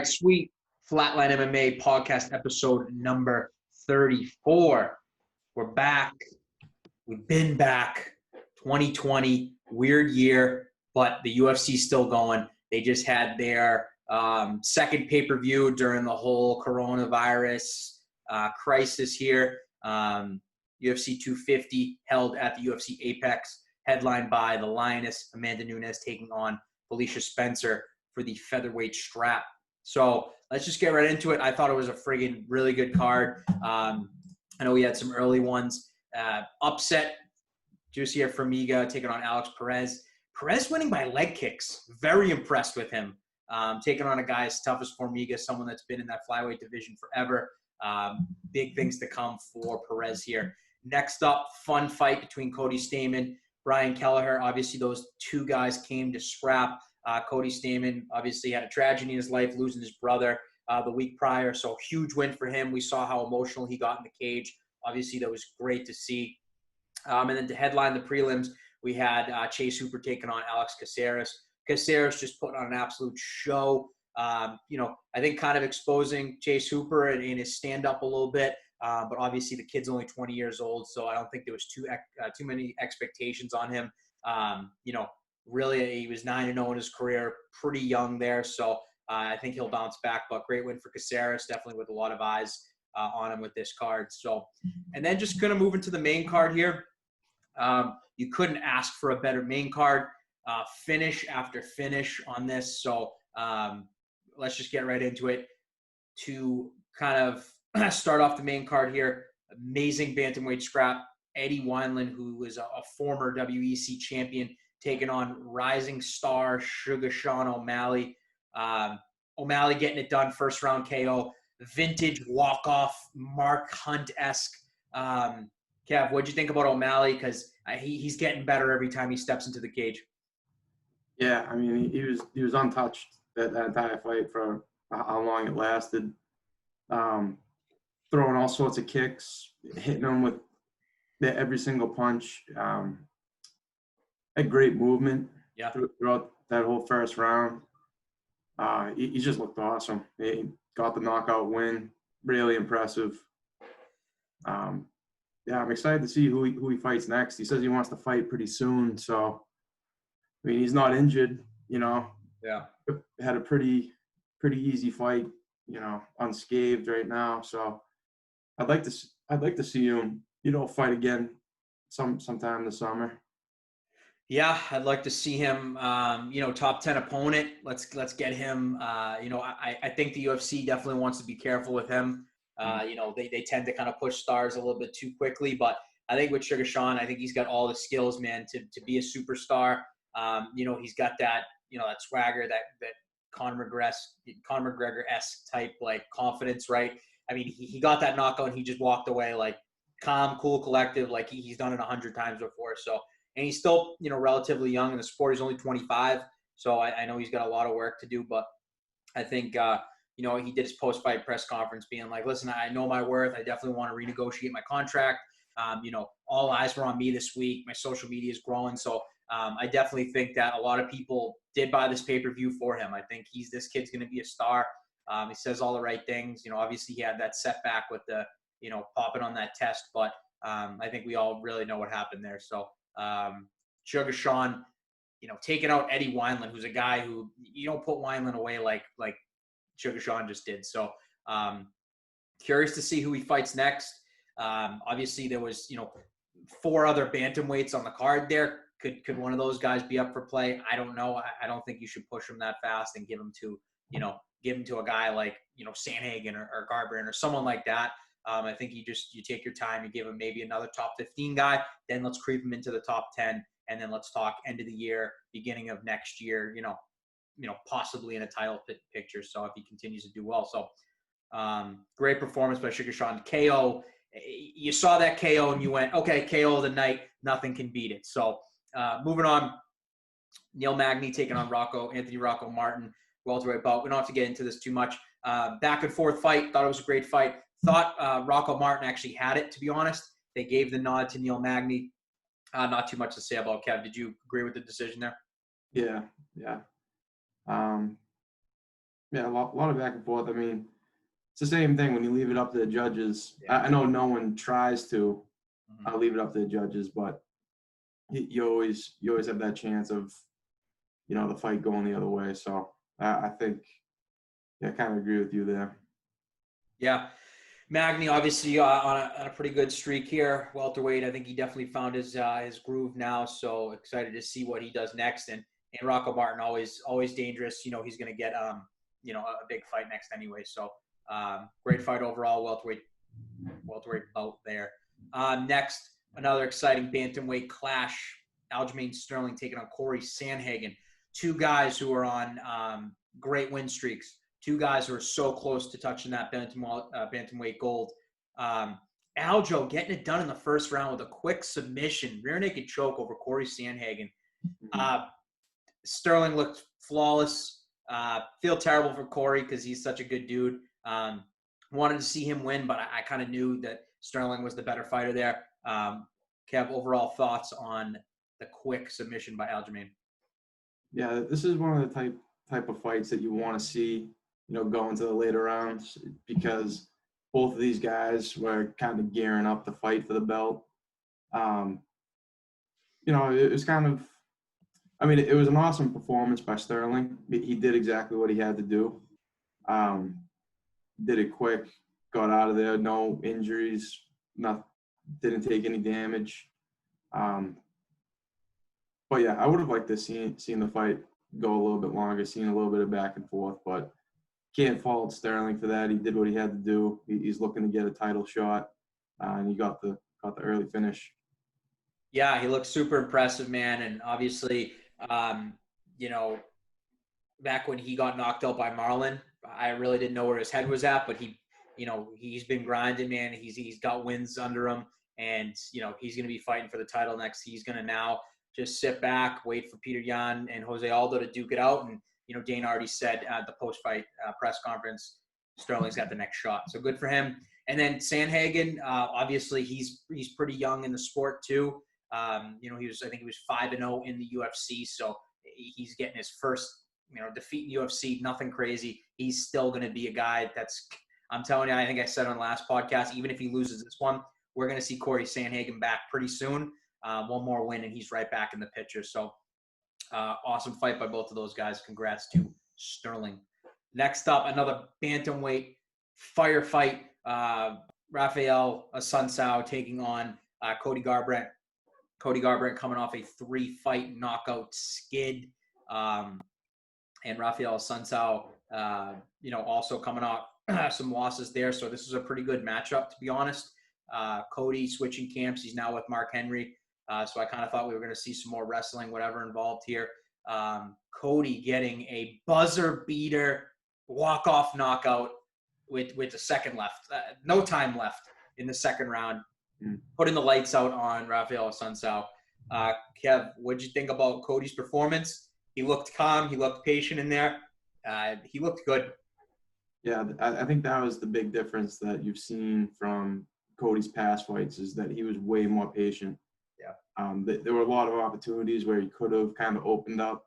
right, sweet. Flatline MMA podcast episode number 34. We're back. We've been back. 2020, weird year, but the UFC's still going. They just had their second pay-per-view during the whole coronavirus crisis here. UFC 250 held at the UFC Apex, headlined by the Lioness, Amanda Nunes, taking on Felicia Spencer for the featherweight strap. So let's just get right into it. I thought it was a friggin' really good card. I know we had some early ones. Upset, Jussier Formiga taking on Alex Perez. Perez winning by leg kicks. Very impressed with him. Taking on a guy as tough as Formiga, someone that's been in that flyweight division forever. Big things to come for Perez here. Next up, fun fight between Cody Stamann, Brian Kelleher. Obviously, those two guys came to scrap. Cody Stamann obviously had a tragedy in his life, losing his brother the week prior. So huge win for him. We saw how emotional he got in the cage. Obviously, that was great to see. And then to headline the prelims, we had Chase Hooper taking on Alex Caceres. Caceres just putting on an absolute show. I think kind of exposing Chase Hooper in his stand-up a little bit. But obviously the kid's only 20 years old, so I don't think there was too many expectations on him. Really, he was 9-0 in his career, pretty young there. So I think he'll bounce back. But great win for Caceres, definitely with a lot of eyes on him with this card. So, and then just going to move into the main card here. You couldn't ask for a better main card. Finish after finish on this. So let's just get right into it. To kind of start off the main card here, amazing bantamweight scrap. Eddie Wineland, who was a former WEC champion, taking on rising star Sugar Sean O'Malley. O'Malley getting it done, first round KO. Vintage walk-off, Mark Hunt-esque. Kev, what'd you think about O'Malley? Because he's getting better every time he steps into the cage. Yeah, I mean, he was untouched that entire fight for how long it lasted. Throwing all sorts of kicks, hitting him with every single punch. Had great movement throughout that whole first round. He just looked awesome. He got the knockout win. Really impressive. I'm excited to see who he fights next. He says he wants to fight pretty soon. So, I mean, he's not injured, Yeah. Had a pretty easy fight, unscathed right now. So I'd like to see him, fight again sometime this summer. Yeah, I'd like to see him, top 10 opponent. Let's get him. I think the UFC definitely wants to be careful with him. They tend to kind of push stars a little bit too quickly, but I think with Sugar Sean, I think he's got all the skills, man, to be a superstar. He's got that, that swagger, that Conor McGregor-esque type, like, confidence, right? I mean, he got that knockout and he just walked away, like, calm, cool, collective, like he's done it 100 times before. So, and he's still, relatively young in the sport. He's only 25. So I know he's got a lot of work to do, but I think, he did his post-fight press conference being like, listen, I know my worth. I definitely want to renegotiate my contract. All eyes were on me this week. My social media is growing. So I definitely think that a lot of people did buy this pay-per-view for him. I think this kid's going to be a star. He says all the right things. Obviously he had that setback with the, popping on that test, but I think we all really know what happened there. So Sugar Sean, taking out Eddie Wineland, who's a guy who you don't put Wineland away like Sugar Sean just did. So curious to see who he fights next. Obviously there was, 4 other bantamweights on the card there. Could one of those guys be up for play? I don't know. I don't think you should push him that fast and give him to a guy like, Sandhagen or Garbrandt or someone like that. I think you take your time, you give him maybe another top 15 guy, then let's creep him into the top 10, and then let's talk end of the year, beginning of next year, possibly in a title picture. So if he continues to do well. So great performance by Sugar Sean. KO, you saw that KO and you went, okay, KO of the night, nothing can beat it. So moving on, Neil Magny taking on Anthony Rocco Martin, welterweight bout. We don't have to get into this too much. Back and forth fight. Thought it was a great fight. Thought Rocco Martin actually had it, to be honest. They gave the nod to Neil Magny. Not too much to say about Kev. Did you agree with the decision there? Yeah. Yeah, a lot of back and forth. I mean, it's the same thing when you leave it up to the judges. Yeah. I know no one tries to Mhm. leave it up to the judges, but you always have that chance of the fight going the other way. So I think, yeah, I kind of agree with you there. Yeah. Magny, obviously, on a pretty good streak here. Welterweight, I think he definitely found his groove now. So excited to see what he does next. And Rocco Martin, always dangerous. You know, he's going to get a big fight next anyway. So great fight overall. Welterweight bout there. Next, another exciting bantamweight clash. Aljamain Sterling taking on Corey Sandhagen. Two guys who are on great win streaks. Two guys who are so close to touching that bantamweight gold. Aljo getting it done in the first round with a quick submission, rear naked choke over Corey Sandhagen. Sterling looked flawless. Feel terrible for Corey because he's such a good dude. Wanted to see him win, but I kind of knew that Sterling was the better fighter there. Kev, overall thoughts on the quick submission by Aljamain? Yeah, this is one of the type of fights that you want to see, go into the later rounds, because both of these guys were kind of gearing up to fight for the belt. It was kind of, I mean, it was an awesome performance by Sterling. He did exactly what he had to do. Um, did it quick, got out of there, no injuries, didn't take any damage. But yeah, I would have liked to seen the fight go a little bit longer, seen a little bit of back and forth, but can't fault Sterling for that. He did what he had to do. He's looking to get a title shot, and he got the early finish. Yeah, he looks super impressive, man. And obviously, um, you know, back when he got knocked out by Marlon, I really didn't know where his head was at, but he's been grinding, man. He's got wins under him, and he's going to be fighting for the title next. He's going to now just sit back, wait for Peter Yan and Jose Aldo to duke it out, and Dane already said at the post-fight press conference, Sterling's got the next shot, so good for him. And then Sandhagen, obviously he's pretty young in the sport too. I think he was 5-0 in the UFC, so he's getting his first defeat in UFC, nothing crazy. He's still going to be a guy I'm telling you, I think I said on the last podcast, even if he loses this one, we're going to see Corey Sandhagen back pretty soon. One more win, and he's right back in the picture. So awesome fight by both of those guys. Congrats to Sterling. Next up, another bantamweight firefight. Rafael Assunção taking on Cody Garbrandt. Cody Garbrandt coming off a 3-fight knockout skid. And Rafael Assunção, also coming off some losses there. So this is a pretty good matchup, to be honest. Cody switching camps. He's now with Mark Henry. So I kind of thought we were going to see some more wrestling, whatever involved here. Cody getting a buzzer beater, walk-off knockout with a second left. No time left in the second round. Putting the lights out on Rafael Assunção. Kev, what did you think about Cody's performance? He looked calm. He looked patient in there. He looked good. Yeah, I think that was the big difference that you've seen from Cody's past fights, is that he was way more patient. Yeah. There were a lot of opportunities where he could have kind of opened up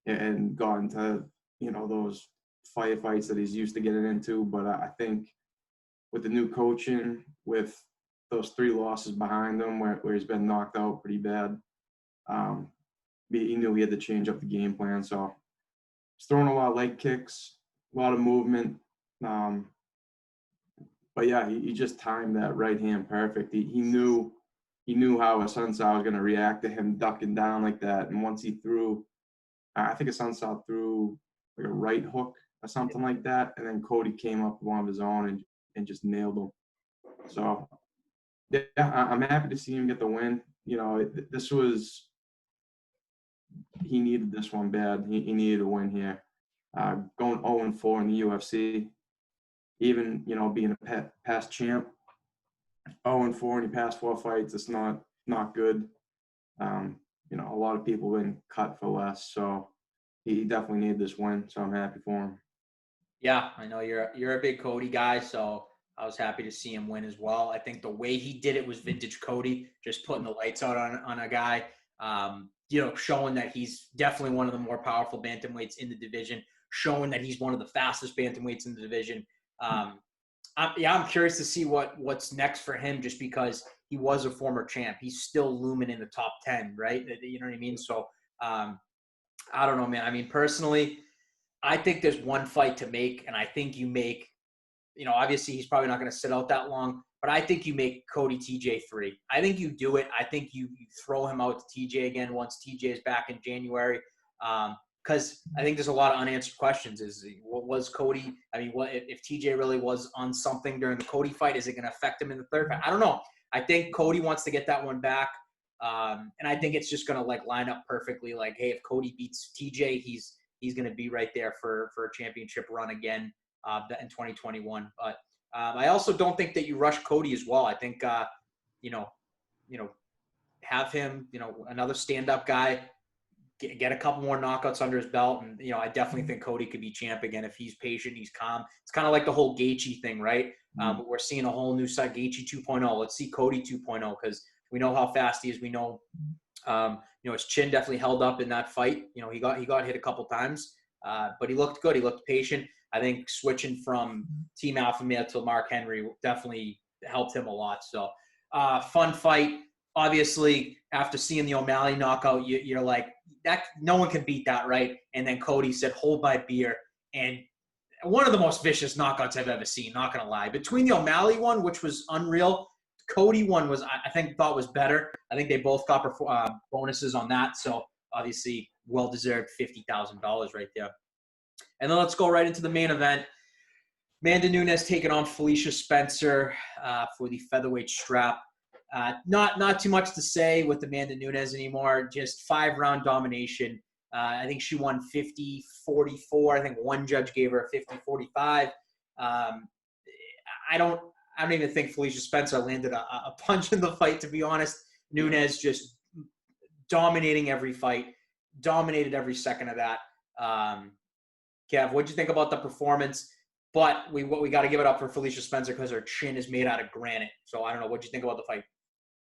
and gotten to, those firefights that he's used to getting into. But I think with the new coaching, with those 3 losses behind him where he's been knocked out pretty bad, he knew he had to change up the game plan. So he's throwing a lot of leg kicks, a lot of movement. But yeah, he just timed that right hand perfect. He knew how Assunção was going to react to him ducking down like that. And once he threw, I think Assunção threw like a right hook or something like that, and then Cody came up with one of his own and just nailed him. So yeah, I'm happy to see him get the win. He needed this one bad. He needed a win here. Going 0-4 in the UFC, even being a past champ, 0-4 in the past 4 fights, it's not good. A lot of people have been cut for less, so he definitely needed this win. So I'm happy for him. Yeah, I know you're a big Cody guy, so I was happy to see him win as well. I think the way he did it was vintage Cody, just putting the lights out on a guy. Showing that he's definitely one of the more powerful bantamweights in the division, showing that he's one of the fastest bantamweights in the division. I'm curious to see what's next for him, just because he was a former champ. He's still looming in the top 10, right? You know what I mean? So I don't know, man. I mean, personally, I think there's one fight to make, and I think you make, obviously he's probably not going to sit out that long, but I think you make Cody TJ 3. I think you do it. I think you throw him out to TJ again once TJ is back in January. Because I think there's a lot of unanswered questions. What was Cody? I mean, what if TJ really was on something during the Cody fight? Is it going to affect him in the third fight? I don't know. I think Cody wants to get that one back. And I think it's just going to line up perfectly. Like, hey, if Cody beats TJ, he's going to be right there for a championship run again in 2021. But I also don't think that you rush Cody as well. I think, have him, another stand-up guy, get a couple more knockouts under his belt. And, I definitely think Cody could be champ again if he's patient, he's calm. It's kind of like the whole Gaethje thing, right? But we're seeing a whole new side, Gaethje 2.0. Let's see Cody 2.0, because we know how fast he is. We know, his chin definitely held up in that fight. He got hit a couple times, but he looked good. He looked patient. I think switching from Team Alpha Male to Mark Henry definitely helped him a lot. So fun fight. Obviously, after seeing the O'Malley knockout, you're like, that no one can beat that, right? And then Cody said, hold my beer. And one of the most vicious knockouts I've ever seen, not going to lie. Between the O'Malley one, which was unreal, Cody one was, thought was better. I think they both got bonuses on that. So obviously, well-deserved $50,000 right there. And then let's go right into the main event. Amanda Nunes taking on Felicia Spencer for the featherweight strap. Not too much to say with Amanda Nunes anymore. Just 5-round domination. I think she won 50-44. I think one judge gave her a 50-45. I don't even think Felicia Spencer landed a punch in the fight, to be honest. Nunes just dominating every fight, dominated every second of that. Kev, what'd you think about the performance? But we got to give it up for Felicia Spencer because her chin is made out of granite. So I don't know. What'd you think about the fight?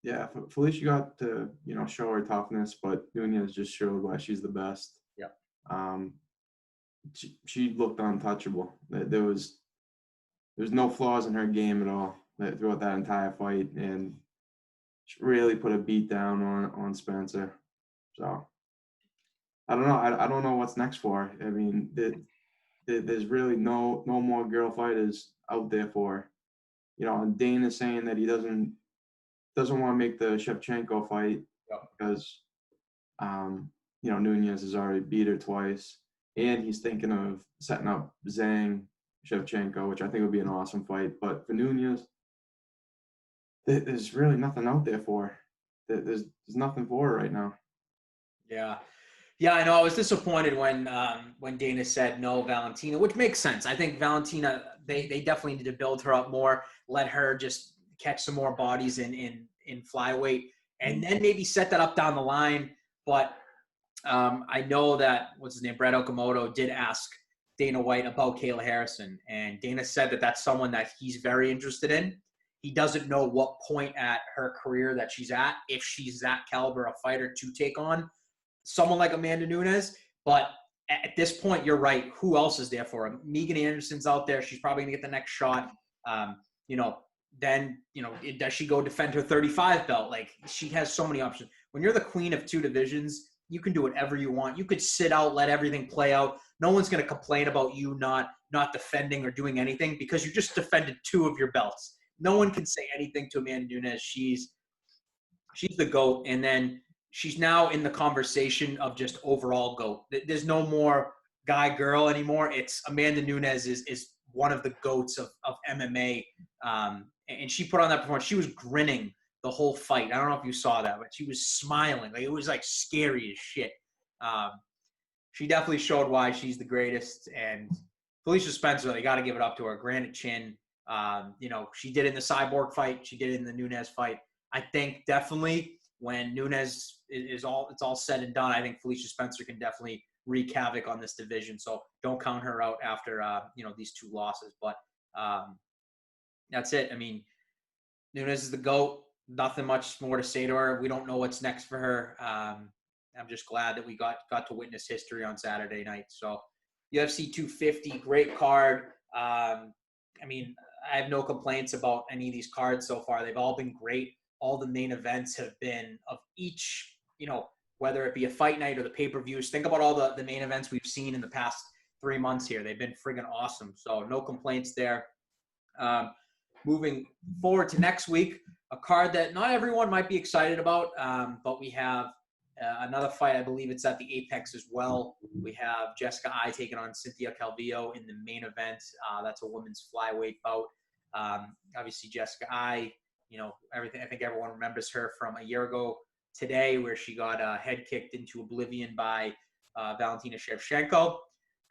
Yeah, Felicia got to, show her toughness, but Nunes just showed why she's the best. Yeah. She looked untouchable. There's no flaws in her game at all throughout that entire fight, and she really put a beat down on Spencer. So I don't know. I don't know what's next for her. I mean, there's really no more girl fighters out there for her. And Dana's saying that he doesn't want to make the Shevchenko fight because, Nunes has already beat her twice, and he's thinking of setting up Zhang Shevchenko, which I think would be an awesome fight. But for Nunes, there's really nothing out there for her. There's nothing for her right now. Yeah, I know. I was disappointed when Dana said no Valentina, which makes sense. I think Valentina, they definitely need to build her up more, let her just catch some more bodies in flyweight, and then maybe set that up down the line. But I know that, what's his name, Brett Okamoto did ask Dana White about Kayla Harrison, and Dana said that that's someone that he's very interested in. He doesn't know what point at her career that she's at, if she's that caliber of fighter to take on someone like Amanda Nunes. But at this point, you're right. Who else is there for him? Megan Anderson's out there. She's probably going to get the next shot. Then, does she go defend her 35 belt? Like, she has so many options. When you're the queen of two divisions, you can do whatever you want. You could sit out, let everything play out. No one's going to complain about you not defending or doing anything because you just defended 2 of your belts. No one can say anything to Amanda Nunes. She's the GOAT. And then she's now in the conversation of just overall GOAT. There's no more guy-girl anymore. It's Amanda Nunes is one of the GOATs of MMA. And she put on that performance. She was grinning the whole fight. I don't know if you saw that, but she was smiling. Like, it was like scary as shit. She definitely showed why she's the greatest. And Felicia Spencer, they got to give it up to her. Granite chin. She did it in the Cyborg fight. She did it in the Nunes fight. I think definitely when Nunes it's all said and done, I think Felicia Spencer can definitely wreak havoc on this division. So don't count her out after these 2 losses. But that's it. I mean, Nunes is the GOAT. Nothing much more to say to her. We don't know what's next for her. I'm just glad that we got to witness history on Saturday night. So UFC 250, great card. I mean, I have no complaints about any of these cards so far. They've all been great. All the main events have been of each, whether it be a fight night or the pay-per-views. Think about all the main events we've seen in the past 3 months here. They've been friggin' awesome. So no complaints there. Moving forward to next week, a card that not everyone might be excited about, but we have another fight. I believe it's at the Apex as well. We have Jessica Ai taking on Cynthia Calvillo in the main event. That's a women's flyweight bout. Obviously, Jessica Ai, everything. I think everyone remembers her from a year ago today, where she got head kicked into oblivion by Valentina Shevchenko.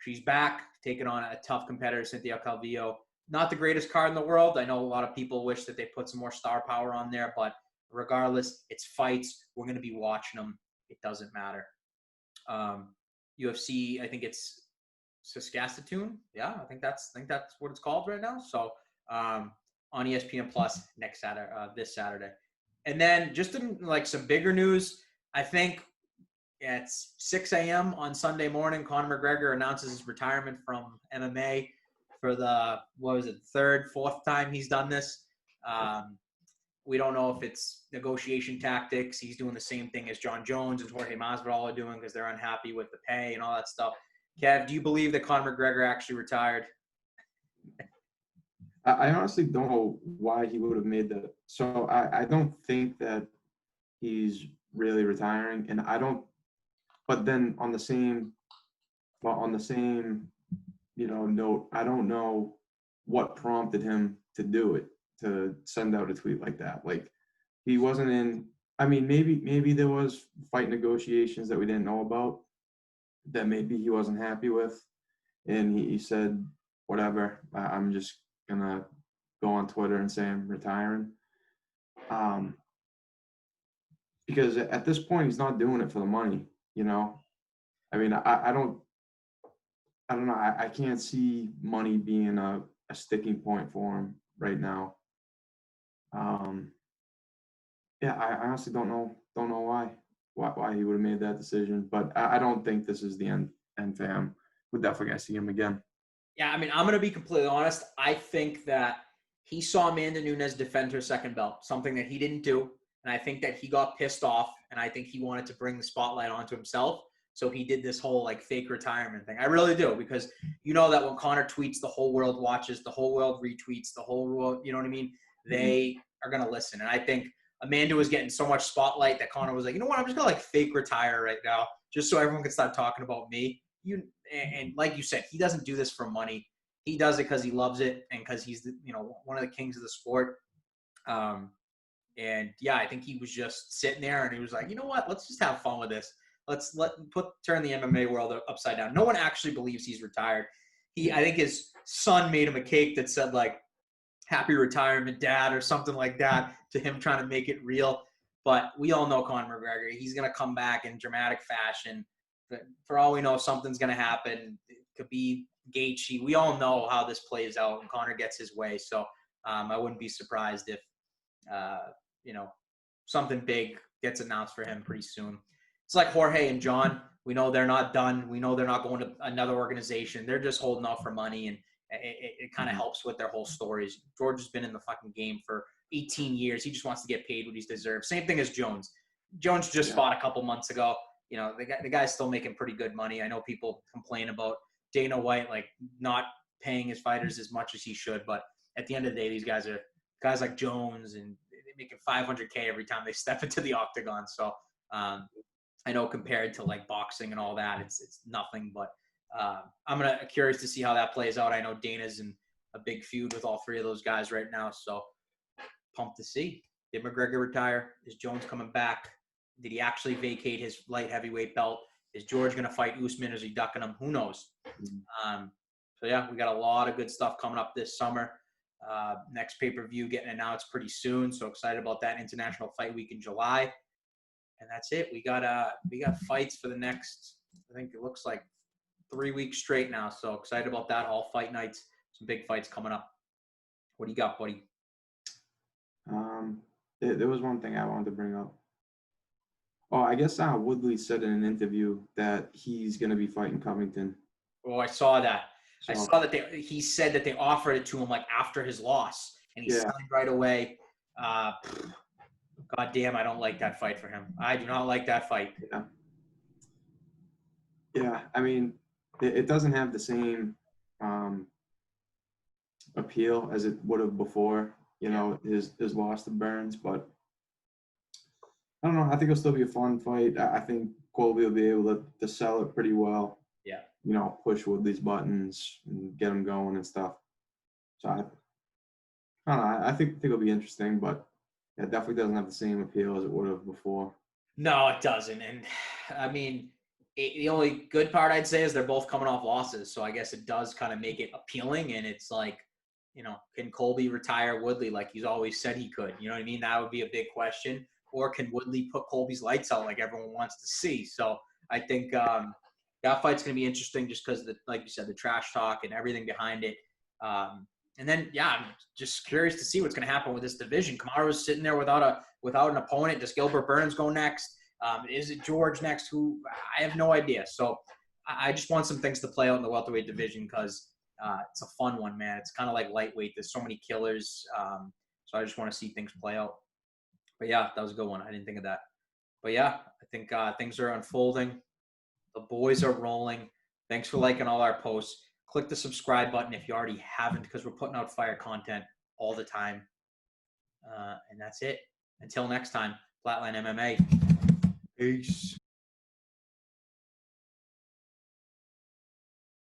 She's back, taking on a tough competitor, Cynthia Calvillo. Not the greatest card in the world. I know a lot of people wish that they put some more star power on there, but regardless, it's fights. We're going to be watching them. It doesn't matter. UFC, I think it's Saskatchewan. Yeah, I think that's what it's called right now. So on ESPN Plus next Saturday, this Saturday. And then just in some bigger news, I think at 6 a.m. on Sunday morning, Conor McGregor announces his retirement from MMA for the, third, fourth time he's done this. We don't know if it's negotiation tactics. He's doing the same thing as John Jones and Jorge Masvidal are doing because they're unhappy with the pay and all that stuff. Kev, do you believe that Conor McGregor actually retired? I honestly don't know why he would have made that. So I don't think that he's really retiring, and I don't. But then on the same note, I don't know what prompted him to do it, to send out a tweet like that. Like, he wasn't in. I mean, maybe there was fight negotiations that we didn't know about that maybe he wasn't happy with, and he said, whatever, I'm just gonna go on Twitter and say I'm retiring. Because at this point he's not doing it for the money, I mean, I don't know. I can't see money being a sticking point for him right now. Yeah, I honestly don't know why he would have made that decision, but I don't think this is the end for him. We're definitely gonna see him again. Yeah, I mean, I'm gonna be completely honest. I think that he saw Amanda Nunes defend her second belt, something that he didn't do, and I think that he got pissed off, and I think he wanted to bring the spotlight onto himself. So he did this whole fake retirement thing. I really do, because you know that when Conor tweets, the whole world watches, the whole world retweets, the whole world, you know what I mean? They are going to listen. And I think Amanda was getting so much spotlight that Conor was like, you know what, I'm just going to fake retire right now just so everyone can start talking about me. And like you said, he doesn't do this for money. He does it because he loves it and because he's one of the kings of the sport. And yeah, I think he was just sitting there and he was like, you know what, let's just have fun with this. Let's turn the MMA world upside down. No one actually believes he's retired. I think his son made him a cake that said happy retirement, dad, or something like that, to him trying to make it real. But we all know Conor McGregor. He's going to come back in dramatic fashion. For all we know, something's going to happen. It could be Gaethje. We all know how this plays out when Conor gets his way. So I wouldn't be surprised if, something big gets announced for him pretty soon. It's like Jorge and John. We know they're not done. We know they're not going to another organization. They're just holding out for money, and it kind of helps with their whole stories. George has been in the fucking game for 18 years. He just wants to get paid what he deserves. Same thing as Jones. Jones just fought a couple months ago. The guy's still making pretty good money. I know people complain about Dana White not paying his fighters as much as he should, but at the end of the day, these guys are guys like Jones, and they're making $500K every time they step into the octagon. So I know compared to boxing and all that, it's nothing. But I'm curious to see how that plays out. I know Dana's in a big feud with all three of those guys right now, so pumped to see. Did McGregor retire? Is Jones coming back? Did he actually vacate his light heavyweight belt? Is George going to fight Usman? Is he ducking him? Who knows? So yeah, we got a lot of good stuff coming up this summer. Next pay-per-view getting announced pretty soon, so excited about that. International Fight Week in July. And that's it. We got fights for the next, I think it looks like 3 weeks straight now. So excited about that. All fight nights, some big fights coming up. What do you got, buddy? There was one thing I wanted to bring up. Oh, I guess Woodley said in an interview that he's going to be fighting Covington Oh, I saw that. So, I saw that he said that they offered it to him like after his loss, and he signed right away. God damn, I don't like that fight for him. I do not like that fight. yeah. Yeah, I mean, it doesn't have the same appeal as it would have before, his loss to Burns, but I don't know. I think it'll still be a fun fight. I think Colby will be able to sell it pretty well. Yeah. Push Woodley's buttons and get him going and stuff. So I don't know. I think it'll be interesting, but it definitely doesn't have the same appeal as it would have before. No, it doesn't. And I mean, the only good part I'd say is they're both coming off losses. So I guess it does kind of make it appealing. And it's like, can Colby retire Woodley like he's always said he could? You know what I mean? That would be a big question. Or can Woodley put Colby's lights out like everyone wants to see? So I think that fight's going to be interesting just because, like you said, the trash talk and everything behind it. And then, I'm just curious to see what's going to happen with this division. Kamaru's sitting there without an opponent. Does Gilbert Burns go next? Is it George next? Who? I have no idea. So I just want some things to play out in the welterweight division because it's a fun one, man. It's kind of like lightweight. There's so many killers. So I just want to see things play out. But yeah, that was a good one. I didn't think of that. But yeah, I think things are unfolding. The boys are rolling. Thanks for liking all our posts. Click the subscribe button if you already haven't, because we're putting out fire content all the time. And that's it. Until next time, Flatline MMA. Peace.